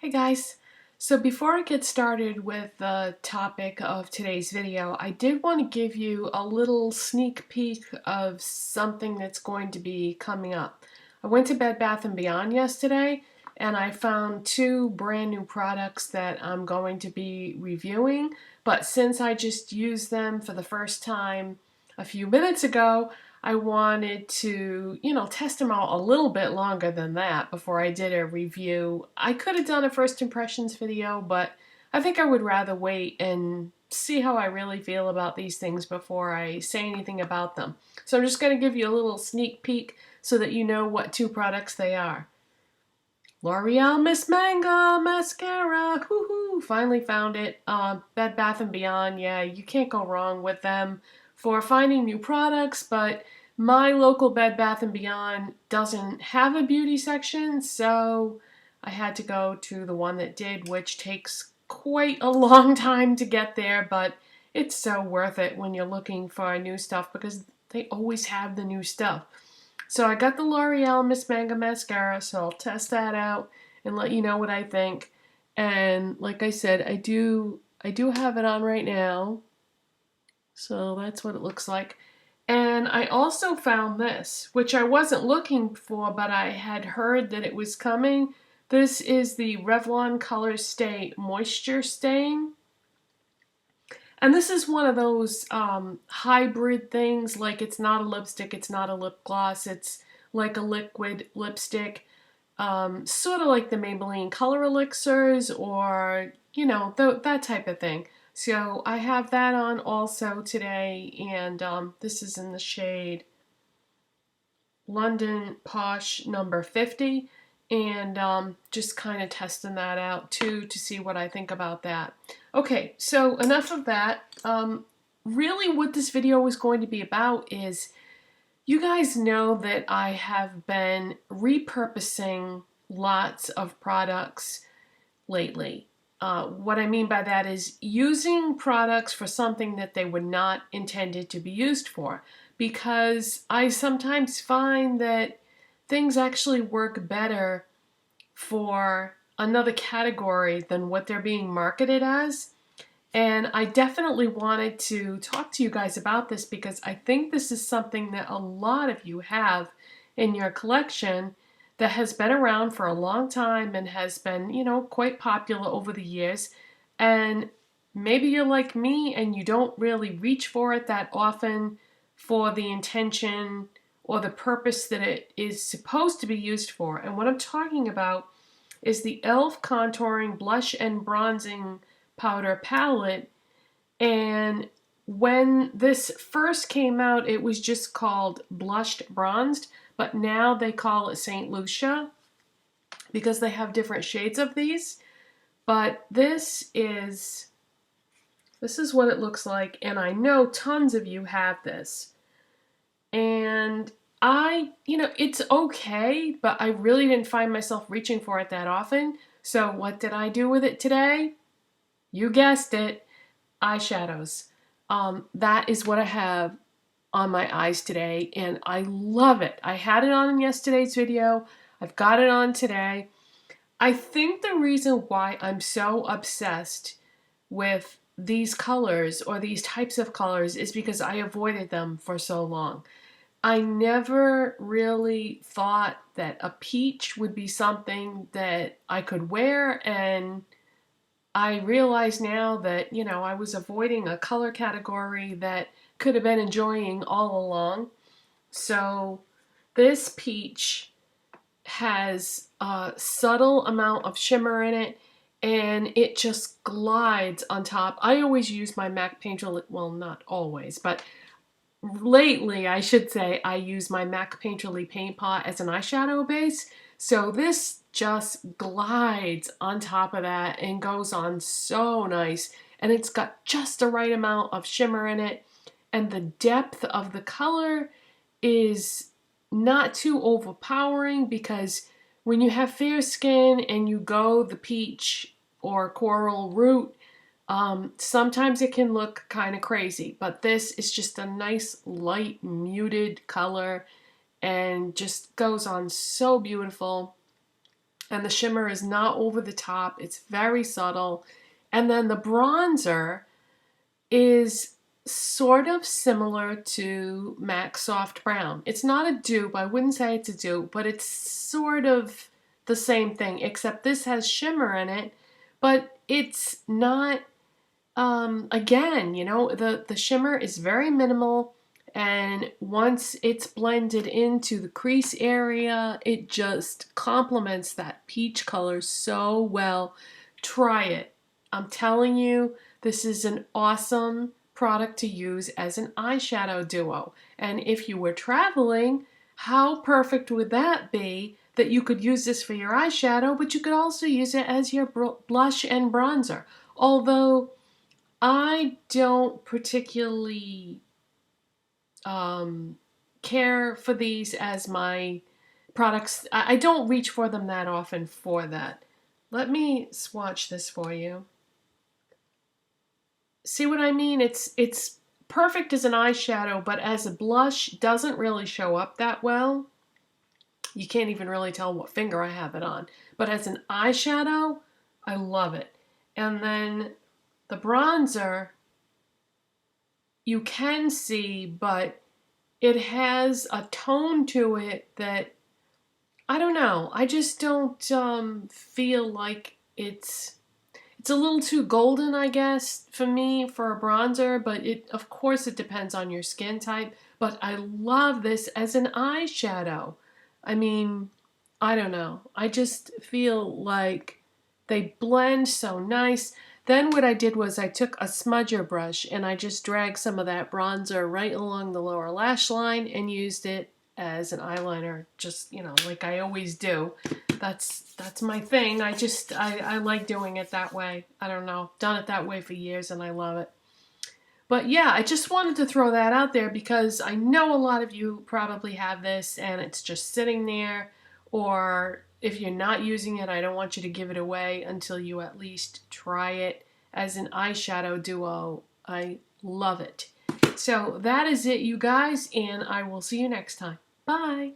Hey guys, so before I get started with the topic of today's video, I did want to give you a little sneak peek of something that's going to be coming up. I went to Bed Bath & Beyond yesterday and I found two brand new products that I'm going to be reviewing, but since I just used them for the first time a few minutes ago, I wanted to, test them out a little bit longer than that before I did a review. I could have done a first impressions video, but I think I would rather wait and see how I really feel about these things before I say anything about them. So I'm just going to give you a little sneak peek so that you know what two products they are. L'Oreal Miss Manga Mascara, woohoo, finally found it. Bed Bath & Beyond, yeah, you can't go wrong with them for finding new products, but my local Bed Bath & Beyond doesn't have a beauty section, so I had to go to the one that did, which takes quite a long time to get there, but it's so worth it when you're looking for new stuff because they always have the new stuff. So I got the L'Oreal Miss Manga Mascara, so I'll test that out and let you know what I think. And like I said, I do have it on right now. So that's what it looks like. And I also found this, which I wasn't looking for, but I had heard that it was coming. This is the Revlon Colorstay Moisture Stain. And this is one of those hybrid things, like it's not a lipstick, it's not a lip gloss, it's like a liquid lipstick, sort of like the Maybelline Color Elixirs or, that type of thing. So I have that on also today, and this is in the shade London Posh number 50. And just kind of testing that out too to see what I think about that. Okay, so enough of that. Really what this video is going to be about is, you guys know that I have been repurposing lots of products lately. What I mean by that is using products for something that they were not intended to be used for, because I sometimes find that things actually work better for another category than what they're being marketed as. And I definitely wanted to talk to you guys about this because I think this is something that a lot of you have in your collection that has been around for a long time and has been, quite popular over the years. And maybe you're like me and you don't really reach for it that often for the intention or the purpose that it is supposed to be used for. And what I'm talking about is the e.l.f. Contouring Blush and Bronzing Powder Palette. And when this first came out, it was just called Blushed Bronzed, but now they call it St. Lucia because they have different shades of these. But this is what it looks like, and I know tons of you have this. And it's okay, but I really didn't find myself reaching for it that often. So what did I do with it today? You guessed it, eyeshadows. That is what I have on my eyes today, and I love it. I had it on in yesterday's video. I've got it on today. I think the reason why I'm so obsessed with these colors or these types of colors is because I avoided them for so long. I never really thought that a peach would be something that I could wear, and I realize now that, I was avoiding a color category that could have been enjoying all along. So this peach has a subtle amount of shimmer in it, and it just glides on top. I always use my MAC Painterly, well, not always, but lately, I should say, I use my MAC Painterly Paint Pot as an eyeshadow base. So this just glides on top of that and goes on so nice. And it's got just the right amount of shimmer in it. And the depth of the color is not too overpowering, because when you have fair skin and you go the peach or coral route, sometimes it can look kind of crazy, but this is just a nice light muted color and just goes on so beautiful. and the shimmer is not over the top. It's very subtle. And then the bronzer is sort of similar to MAC Soft Brown. It's not a dupe. I wouldn't say it's a dupe, but it's sort of the same thing, except this has shimmer in it, but it's not, again, you know, the shimmer is very minimal, and once it's blended into the crease area, it just complements that peach color so well. Try it. I'm telling you, this is an awesome product to use as an eyeshadow duo. And if you were traveling, how perfect would that be that you could use this for your eyeshadow, but you could also use it as your blush and bronzer. Although I don't particularly care for these as my products. I don't reach for them that often for that. Let me swatch this for you. See what I mean? It's perfect as an eyeshadow, but as a blush, doesn't really show up that well. You can't even really tell what finger I have it on. But as an eyeshadow, I love it. And then the bronzer, you can see, but it has a tone to it that, I don't know, I just don't feel like it's a little too golden, I guess, for me for a bronzer, but of course it depends on your skin type. But I love this as an eyeshadow. I mean, I don't know. I just feel like they blend so nice. Then what I did was I took a smudger brush and I just dragged some of that bronzer right along the lower lash line and used it as an eyeliner, just, you know, like I always do. That's my thing. I like doing it that way. I don't know. Done it that way for years and I love it. But yeah, I just wanted to throw that out there because I know a lot of you probably have this and it's just sitting there, or if you're not using it, I don't want you to give it away until you at least try it as an eyeshadow duo. I love it. So that is it, you guys, and I will see you next time. Bye.